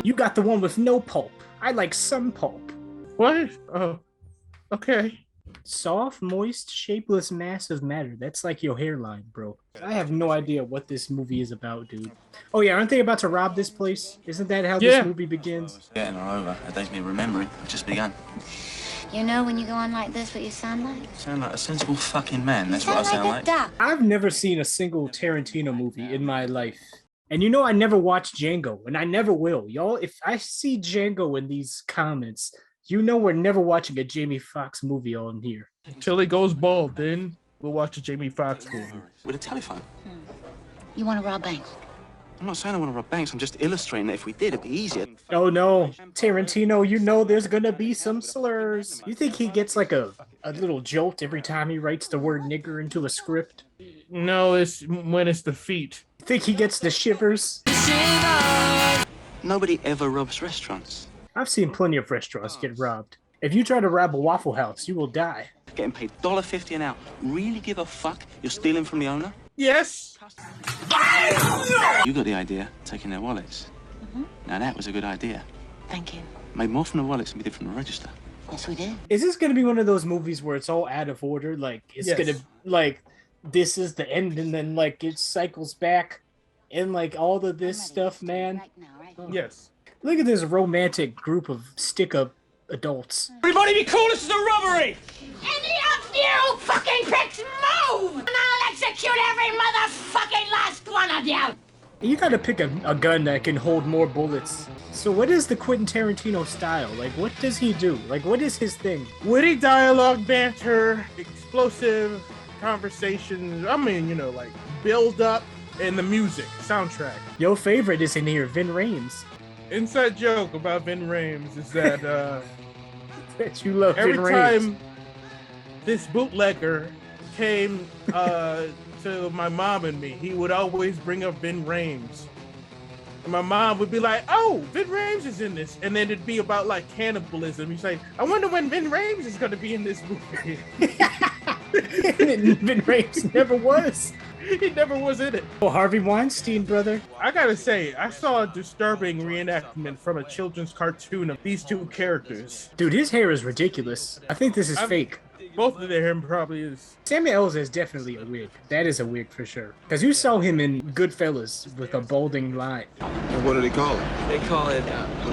You got the one with no pulp. I like some pulp. What? Oh, okay. Soft, moist, shapeless mass of matter. That's like your hairline, bro. I have no idea what this movie is about, dude. Oh yeah, aren't they about to rob this place? Isn't that how this movie begins? Getting her over. It takes me remembering. I've just begun. You know when you go on like this what you sound like? Sound like a sensible fucking man. That's what I sound like. Duck. I've never seen a single Tarantino movie in my life. And you know I never watched Django, and I never will. Y'all, if I see Django in these comments, you know we're never watching a Jamie Foxx movie on here. Until he goes bald, then we'll watch a Jamie Foxx movie. With a telephone. You want to rob banks? I'm not saying I want to rob banks. I'm just illustrating that if we did, it'd be easier. Oh no, Tarantino, you know there's gonna be some slurs. You think he gets like a little jolt every time he writes the word nigger into a script? No, it's when it's the feet. You think he gets the shivers? Nobody ever robs restaurants. I've seen plenty of restaurants get robbed. If you try to rob a Waffle House, you will die. Getting paid $1.50 an hour. Really give a fuck? You're stealing from the owner? Yes. You got the idea, taking their wallets. Now that was a good idea. Thank you. Made more from the wallets than we did from the register. Yes, we did. Is this gonna be one of those movies where it's all out of order? Like it's gonna like this is the end, and then like it cycles back, and like all of this stuff, man. Yes. Look at this romantic group of stick-up adults. Everybody be cool, this is a robbery! Any of you fucking pricks move! And I'll execute every motherfucking last one of you! You gotta pick a gun that can hold more bullets. So what is the Quentin Tarantino style? Like, what does he do? Like, what is his thing? Witty dialogue, banter, explosive conversations. I mean, you know, like build up and the music, soundtrack. Your favorite is in here, Vin Rames. Inside joke about Vin Rames is that That you love every Vin Rames. time this bootlegger came to my mom and me, he would always bring up Vin Rames. And my mom would be like, oh, Vin Rames is in this. And then it'd be about like cannibalism. He's like, I wonder when Vin Rames is going to be in this movie. Vin Rames never was. He never was in it. Oh, Harvey Weinstein, brother. I gotta say, I saw a disturbing reenactment from a children's cartoon of these two characters. Dude, his hair is ridiculous. I think this is fake. Both of their hair probably is. Samuel L. is definitely a wig. That is a wig for sure. Because you saw him in Goodfellas with a balding line. What do they call it? They call it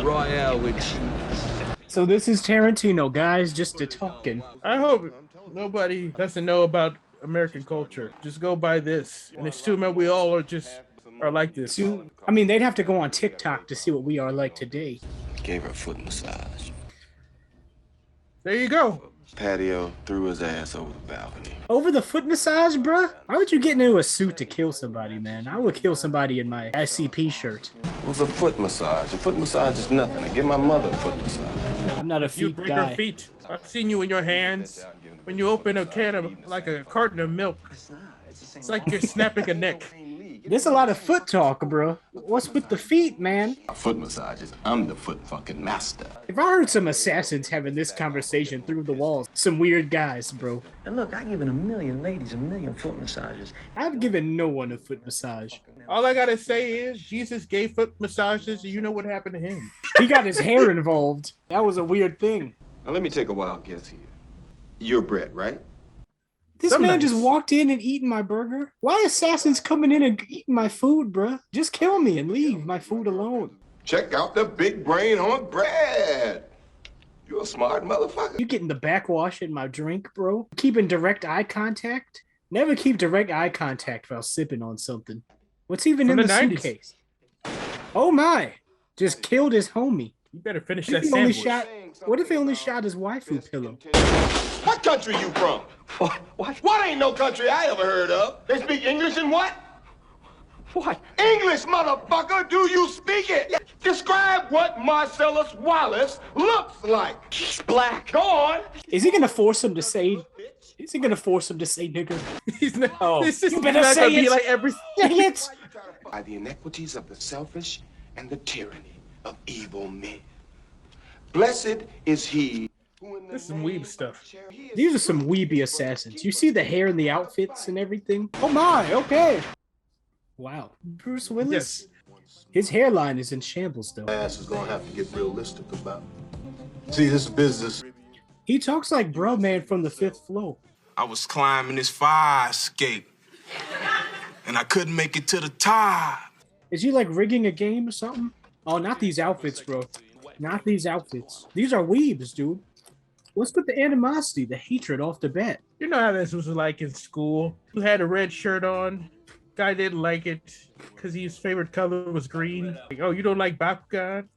Royale with cheese. So this is Tarantino, guys, just a talking. I hope nobody doesn't know about American culture. Just go by this and assume that we all are like this. I mean, they'd have to go on TikTok to see what we are like today. Gave her a foot massage. There you go. Patio, threw his ass over the balcony. Over the foot massage, bruh? Why would you get into a suit to kill somebody, man? I would kill somebody in my SCP shirt. It was a foot massage. A foot massage is nothing. I give my mother a foot massage. I'm not a You feet bring guy. your feet. I've seen you in your hands. When you open a can of, like a carton of milk, it's like you're snapping a neck. There's a lot of foot talk, bro. What's with the feet, man? Foot massages. I'm the foot fucking master. If I heard some assassins having this conversation through the walls, some weird guys, bro. And look, I've given a million ladies a million foot massages. I've given no one a foot massage. All I gotta say is Jesus gave foot massages, and you know what happened to him. He got his hair involved. That was a weird thing. Now let me take a wild guess here. You're Brett, right? This Some man nights. just walked in and eating my burger. Why assassins coming in and eating my food, bruh? Just kill me and leave my food alone. Check out the big brain on Brett. You're a smart motherfucker. You getting the backwash in my drink, bro? Keeping direct eye contact? Never keep direct eye contact while sipping on something. What's even From in the the 90s. suitcase? Oh my! Just killed his homie. You better finish What that if he only sandwich. shot? What if he only shot his waifu pillow? What country you from? What ain't no country I ever heard of? They speak English and what? What? English, motherfucker! Do you speak it? Describe what Marcellus Wallace looks like. He's black. Go on. Is he gonna force him to say? Is he gonna force him to say nigger? He's not. Oh, this is you not better gonna say be it. like every. Dang it! By the inequities of the selfish and the tyranny of evil men. Blessed is he. This is some weeb stuff. These are some weeby assassins. You see the hair and the outfits and everything? Oh my, okay. Wow. Bruce Willis? Yes. His hairline is in shambles though. Ass is gonna have to get realistic about. See, this is business. He talks like bro man from the Fifth Floor. I was climbing this fire escape, and I couldn't make it to the top. Is he like rigging a game or something? Oh, not these outfits, bro. Not these outfits. These are weebs, dude. What's with the animosity, the hatred off the bat? You know how this was like in school? Who had a red shirt on? Guy didn't like it because his favorite color was green. Like, oh, you don't like Bakugan?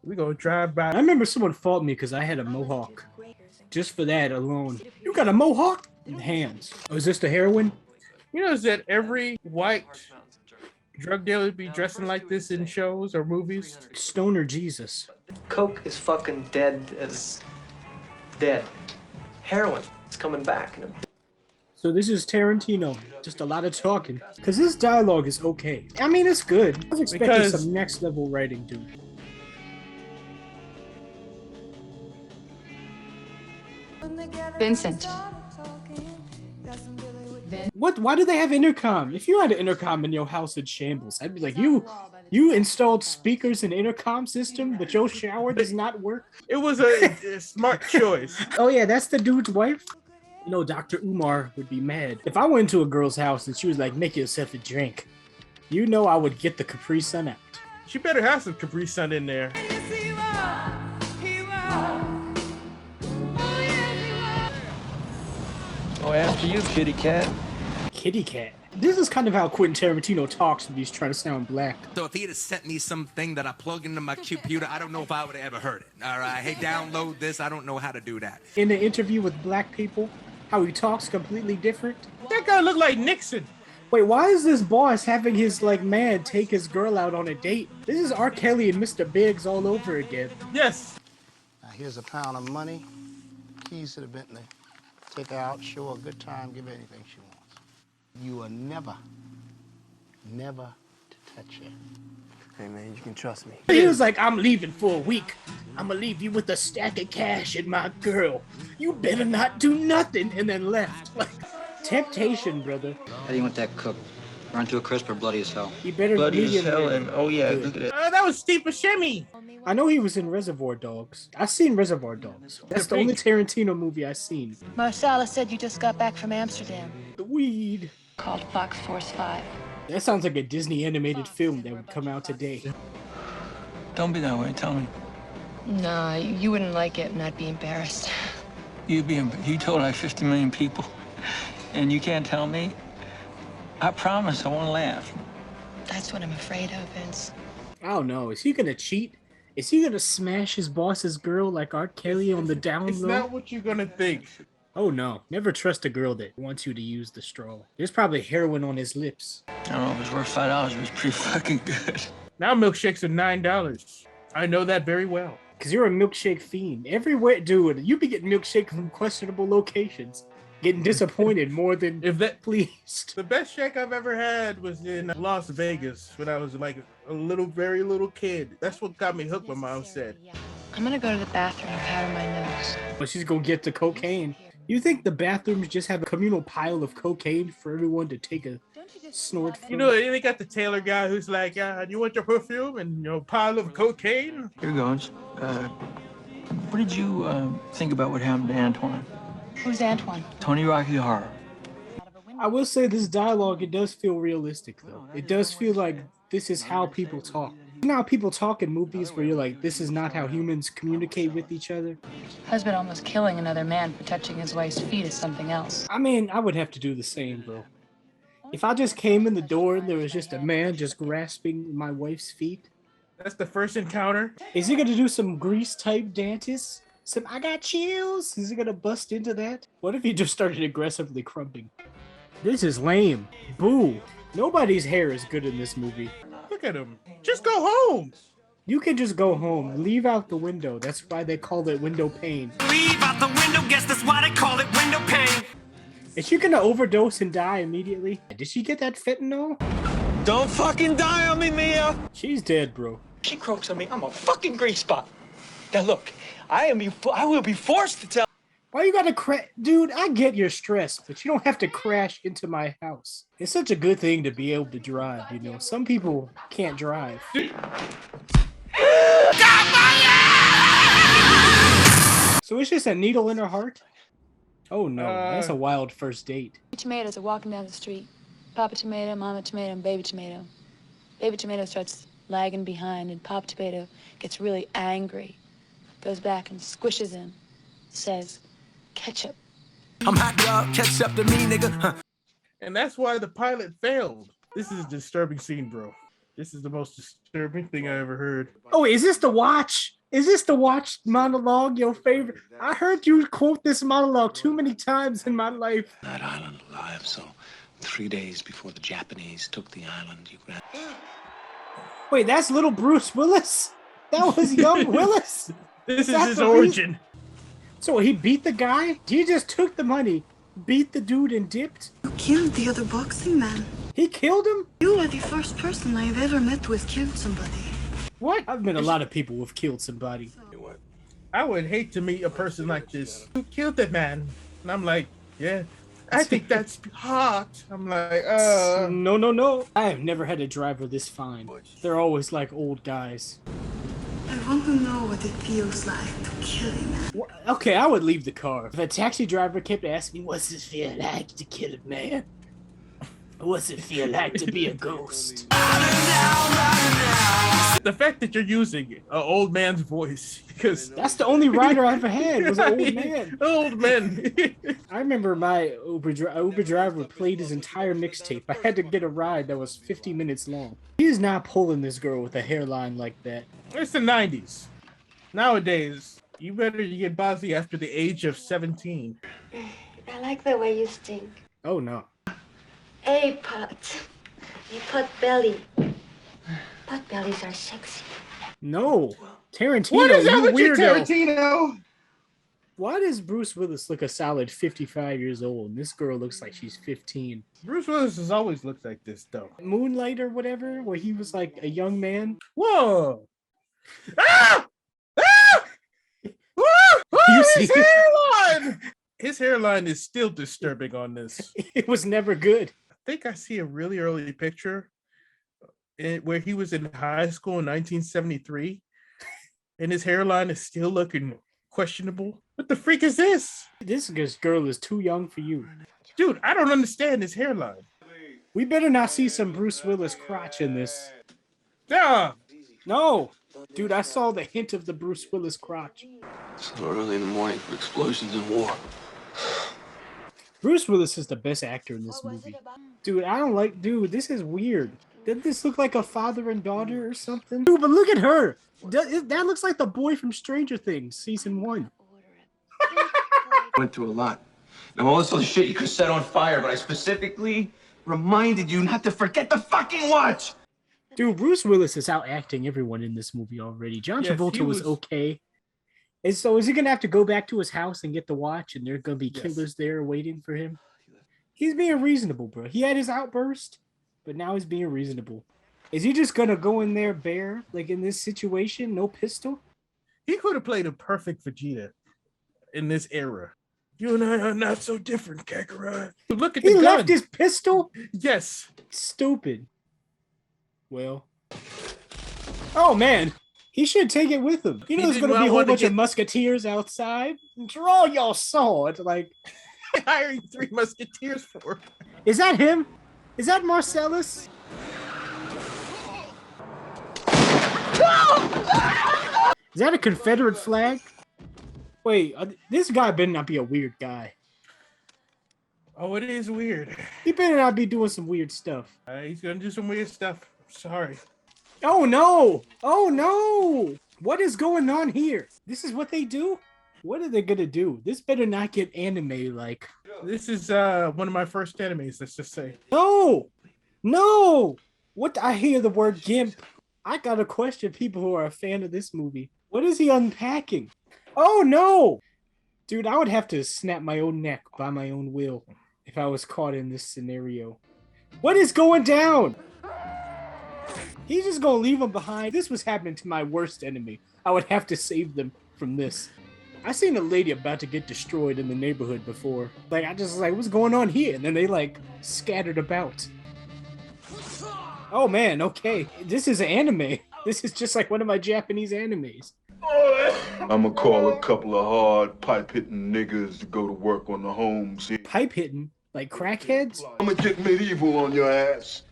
We gonna drive by. I remember someone fought me because I had a mohawk. Just for that alone. You got a mohawk? Hands. Oh, is this the heroin? You know that every white drug dealer be dressing like this in shows or movies? Stoner Jesus. Coke is fucking dead as dead. Heroin is coming back. So this is Tarantino. Just a lot of talking. Because this dialogue is okay. I mean, it's good. I was expecting some next level writing, dude. Vincent. What? Why do they have intercom? If you had an intercom in your house in shambles, I'd be like, you installed speakers and intercom system, but your shower does not work. It was a smart choice. Oh yeah, that's the dude's wife. You know, Dr. Umar would be mad if I went to a girl's house and she was like, "Make yourself a drink." You know, I would get the Capri Sun out. She better have some Capri Sun in there. Oh, after you, kitty cat. Kitty cat. This is kind of how Quentin Tarantino talks when he's trying to sound black. So if he had sent me something that I plug into my computer, I don't know if I would have ever heard it. All right, hey, download this. I don't know how to do that. In the interview with black people, how he talks completely different. That guy looked like Nixon. Wait, why is this boss having his like man take his girl out on a date? This is R. Kelly and Mr. Biggs all over again. Yes. Now here's a pound of money, keys to the Bentley. Take her out, show her a good time, give her anything she wants. You are never to touch her. Hey man, you can trust me. He was like, I'm leaving for a week. I'm gonna leave you with a stack of cash and my girl. You better not do nothing, and then left. Like, temptation, brother. How do you want that cooked? Run to a crisp or bloody as hell? You better Bloody as hell, and oh yeah, look at it. That was Steve Buscemi. I know he was in Reservoir Dogs. I've seen Reservoir Dogs. That's the only Tarantino movie I've seen. Marsala said you just got back from Amsterdam. The weed. Called Fox Force 5. That sounds like a Disney animated film that would come out today. Don't be that way, tell me. No, you wouldn't like it and I'd be embarrassed. You told like 50 million people, and you can't tell me? I promise I won't laugh. That's what I'm afraid of, Vince. I don't know. Is he gonna cheat? Is he gonna smash his boss's girl like R. Kelly on the down low? It's not what you're gonna think. Oh no, never trust a girl that wants you to use the straw. There's probably heroin on his lips. I don't know if it's worth $5, it was pretty fucking good. Now milkshakes are $9. I know that very well. Cause you're a milkshake fiend. Everywhere, dude, you be getting milkshake from questionable locations. Getting disappointed more than pleased. The best shake I've ever had was in Las Vegas when I was like a very little kid. That's what got me hooked, my mom said. I'm gonna go to the bathroom and powder my nose. But she's gonna get the cocaine. You think the bathrooms just have a communal pile of cocaine for everyone to take a snort from? You know, they got the tailor guy who's like, you want your perfume and your pile of cocaine? Here goes. What did you think about what happened to Antoine? Who's Antoine? Tony Rocky Horror. I will say this dialogue, it does feel realistic though. It does feel like this is how people talk. You know how people talk in movies where you're like, this is not how humans communicate with each other? Husband almost killing another man for touching his wife's feet is something else. I mean, I would have to do the same, bro. If I just came in the door and there was just a man just grasping my wife's feet. That's the first encounter. Is he gonna do some Grease type dances? Some I got chills? Is he gonna bust into that? What if he just started aggressively crumping? This is lame. Boo. Nobody's hair is good in this movie. Look at him. Just go home. You can just go home. Leave out the window. That's why they call it window pane. Leave out the window, guess that's why they call it window pane. Is she gonna overdose and die immediately? Did she get that fentanyl? Don't fucking die on me, Mia! She's dead, bro. She croaks on me, I'm a fucking grease spot. Now look, I will be forced to tell. Why you gotta crash? Dude, I get your stress, but you don't have to crash into my house. It's such a good thing to be able to drive, you know? Some people can't drive. So it's just a needle in her heart? Oh no, that's a wild first date. Tomatoes are walking down the street. Papa Tomato, Mama Tomato, and Baby Tomato. Baby Tomato starts lagging behind, and Papa Tomato gets really angry. Goes back and squishes him. Says, Ketchup. I'm hot dog, ketchup to me, nigga. Huh. And that's why the pilot failed. This is a disturbing scene, bro. This is the most disturbing thing I ever heard. Oh, is this the watch? Is this the watch monologue, your favorite? I heard you quote this monologue too many times in my life. That island alive, so 3 days before the Japanese took the island, you grabbed... Wait, that's little Bruce Willis? That was young Willis? This is his origin. So he beat the guy? He just took the money, beat the dude, and dipped? You killed the other boxing man. He killed him? You are the first person I've ever met who has killed somebody. What? I've met a lot of people who have killed somebody. I would hate to meet a person like this who killed that man. And I'm like, yeah, I think that's hot. I'm like, No. I have never had a driver this fine. They're always like old guys. I want to know what it feels like to kill a man. Okay, I would leave the car. If a taxi driver kept asking me, what's it feel like to kill a man? What's it feel like to be a ghost? The fact that you're using an old man's voice, because that's the only rider I ever had was an old man. Old men. I remember my Uber driver played his entire mixtape. I had to get a ride that was 50 minutes long. He is not pulling this girl with a hairline like that. It's the 90s. Nowadays, you better get bossy after the age of 17. I like the way you stink. Oh no. Hey, Pot. You pot belly. Pot bellies are sexy. No. Tarantino, what is that with you, weirdo. Tarantino? Why does Bruce Willis look a solid 55 years old and this girl looks like she's 15? Bruce Willis has always looked like this, though. Moonlight or whatever, where he was like a young man. Whoa! Ah! Ah! You His hairline! His hairline is still disturbing on this. It was never good. I think I see a really early picture where he was in high school in 1973, and his hairline is still looking questionable. What the freak is this? This girl is too young for you. Dude, I don't understand his hairline. We better not see some Bruce Willis crotch in this. Yeah. No. Dude, I saw the hint of the Bruce Willis crotch. So early in the morning for explosions and war. Bruce Willis is the best actor in this movie. Dude, I don't like... Dude, this is weird. Doesn't this look like a father and daughter or something? Dude, but look at her. That looks like the boy from Stranger Things, season 1. Went through a lot. Now, all this other shit you could set on fire, but I specifically reminded you not to forget the fucking watch! Dude, Bruce Willis is out acting everyone in this movie already. John Travolta was okay. And so is he going to have to go back to his house and get the watch and there are going to be killers there waiting for him? He's being reasonable, bro. He had his outburst, but now he's being reasonable. Is he just going to go in there bare, like in this situation, no pistol? He could have played a perfect Vegeta in this era. You and I are not so different, Kakarot. Look at the gun. He left his pistol? Yes. Stupid. Well. Oh, man. He should take it with him. You know, there's going to be a whole bunch of musketeers outside. Draw your sword. Like, hiring 3 musketeers for. Is that him? Is that Marcellus? Is that a Confederate flag? Wait, this guy better not be a weird guy. Oh, it is weird. He better not be doing some weird stuff. He's going to do some weird stuff. Sorry. Oh, no. Oh, no. What is going on here? This is what they do? What are they going to do? This better not get anime-like. This is one of my first animes, let's just say. No. No. What? I hear the word GIMP. I got to question people who are a fan of this movie. What is he unpacking? Oh, no. Dude, I would have to snap my own neck by my own will if I was caught in this scenario. What is going down? He's just going to leave them behind. This was happening to my worst enemy. I would have to save them from this. I seen a lady about to get destroyed in the neighborhood before. Like, I just was like, what's going on here? And then they like scattered about. Oh man, okay. This is an anime. This is just like one of my Japanese animes. I'ma call a couple of hard pipe-hitting niggas to go to work on the homes. Pipe hitting? Like crackheads? I'ma get medieval on your ass.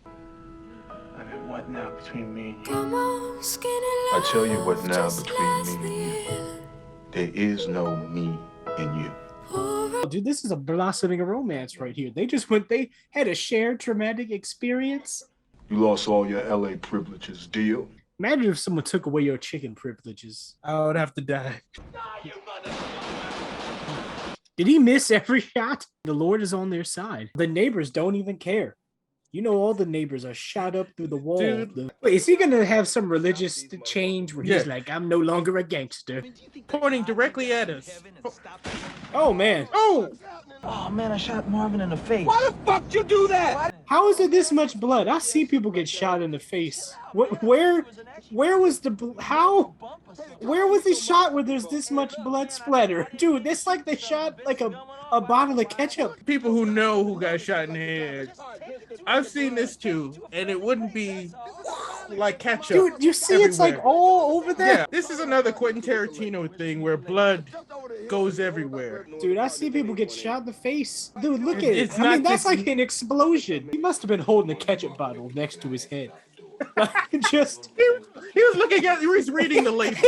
I mean, what now between me and you? I tell you what now between me and you. There is no me in you. Oh, dude, this is a blossoming romance right here. They had a shared traumatic experience. You lost all your LA privileges, deal? Imagine if someone took away your chicken privileges. I would have to die. Did he miss every shot? The Lord is on their side. The neighbors don't even care. You know, all the neighbors are shot up through the wall. Wait, is he gonna have some religious change where he's like, I'm no longer a gangster? Pointing directly at us. Oh man. Oh man, I shot Marvin in the face. Why the fuck you do that? How is there this much blood? I see people get shot in the face. Where was the how? Where was he shot where there's this much blood splatter? Dude, it's like they shot like a bottle of ketchup. People who know who got shot in the head. I've seen this too, and it wouldn't be like ketchup. Dude, you see everywhere. It's like all over there? Yeah, this is another Quentin Tarantino thing where blood goes everywhere. Dude, I see people get shot in the face. Dude, look at It's it. I not mean, that's just- like an explosion. He must have been holding a ketchup bottle next to his head. Just he was looking at, he was reading the label.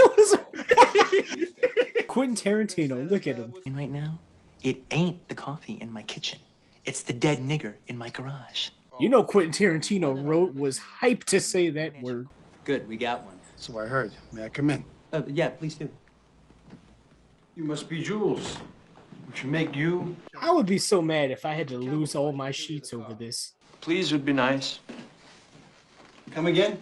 Quentin Tarantino, look at him. And right now, it ain't the coffee in my kitchen. It's the dead nigger in my garage. You know Quentin Tarantino was hyped to say that word. Good, we got one. So I heard. May I come in? Yeah, please do. You must be Jules. Which make you. I would be so mad if I had to lose all my sheets over this. Please would be nice. Come again?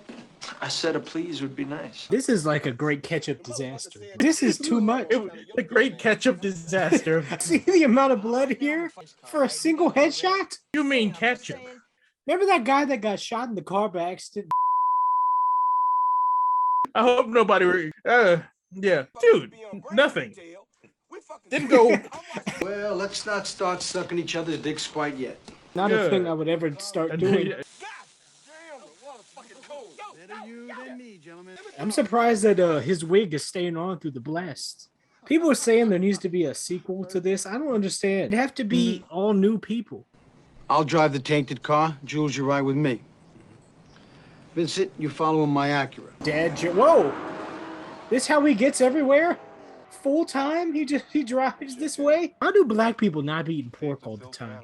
I said a please would be nice. This is like a great ketchup disaster. This is too much. The great ketchup disaster. See the amount of blood here for a single headshot? You mean ketchup? Remember that guy that got shot in the car by accident? I hope nobody. Yeah, dude, nothing. Didn't go. Well, let's not start sucking each other's dicks quite yet. Not a thing I would ever start doing. I'm surprised that his wig is staying on through the blast. People are saying there needs to be a sequel to this. I don't understand. It'd have to be all new people. I'll drive the tainted car. Jules, you ride with me. Vincent, you following my Acura. Whoa! This how he gets everywhere? Full time? He drives this way? How do black people not be eating pork all the time?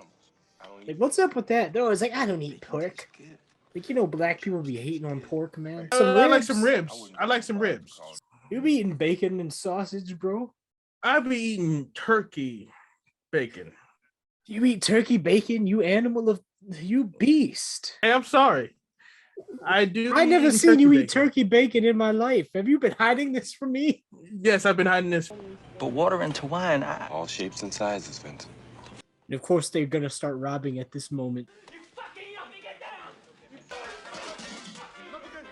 Like, what's up with that? They're always like, I don't eat pork. Like, you know, black people be hating on pork, man. I like some ribs. I like some ribs. You be eating bacon and sausage, bro? I be eating turkey bacon. You eat turkey bacon, you beast. Hey, I'm sorry. I do. I never seen you eat turkey bacon in my life. Have you been hiding this from me? Yes, I've been hiding this. But water into wine, All shapes and sizes, Vincent. And of course, they're gonna start robbing at this moment.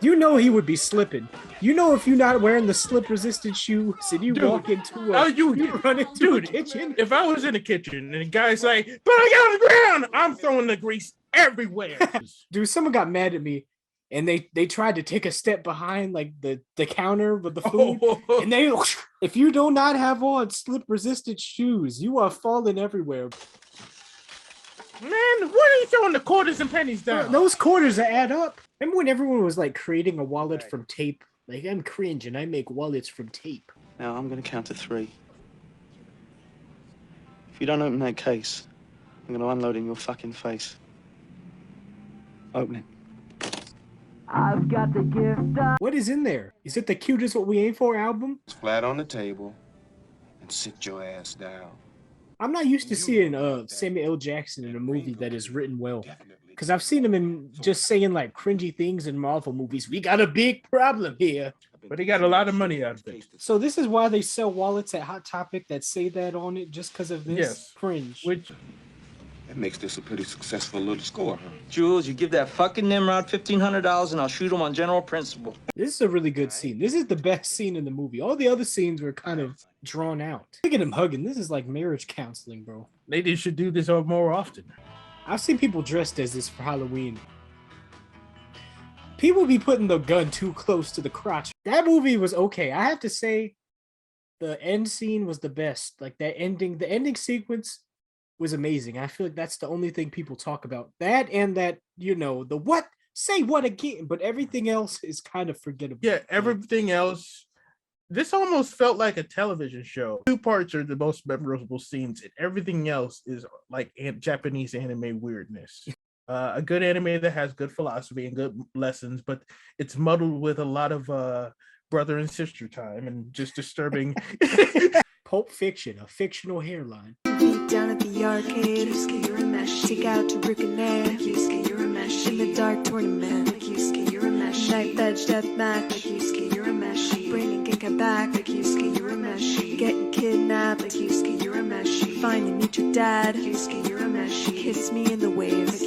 You know he would be slipping. You know if you're not wearing the slip-resistant shoes and you walk into you run into a kitchen. If I was in the kitchen and the guy's like, "Put it on the ground," I'm throwing the grease everywhere. Dude, someone got mad at me, and they tried to take a step behind like the counter with the food, and they if you do not have on slip-resistant shoes, you are falling everywhere. Man, what are you throwing the quarters and pennies down? Those quarters add up. Remember when everyone was like creating a wallet from tape? Like, I'm cringe and I make wallets from tape. Now I'm gonna count to 3. If you don't open that case, I'm gonna unload it in your fucking face. Open it. I've got the gift. What is in there? Is it the Cutest What We Aim For album? It's flat on the table and sit your ass down. I'm not used to seeing Samuel L. Jackson in a movie that is written well. Because I've seen him in just saying like cringy things in Marvel movies. We got a big problem here. But he got a lot of money out of it. So this is why they sell wallets at Hot Topic that say that on it, just because of this Yes. cringe. Which That makes this a pretty successful little score, huh? Jules, you give that fucking Nimrod $1,500 and I'll shoot him on general principle. This is a really good scene. This is the best scene in the movie. All the other scenes were kind of drawn out. Look at him hugging. This is like marriage counseling, bro. They should do this more often. I've seen people dressed as this for Halloween. People be putting the gun too close to the crotch. That movie was okay. I have to say, the end scene was the best. Like the ending sequence was amazing. I feel like that's the only thing people talk about. That and that, you know, the what? Say what again? But everything else is kind of forgettable. Yeah, everything else. This almost felt like a television show. 2 parts are the most memorable scenes, and everything else is like Japanese anime weirdness. A good anime that has good philosophy and good lessons, but it's muddled with a lot of brother and sister time and just disturbing. Pulp Fiction, a fictional hairline. Beat down at the arcade, you're a mesh. Take out to Rukaneh, you're a mesh. In the dark tournament, you're a mesh. Night veg death match, you're a mesh. Brandon can come back, you're a mesh. Getting kidnapped, you're a mesh. Finally meet your dad, you're a mesh. Kiss me in the waves,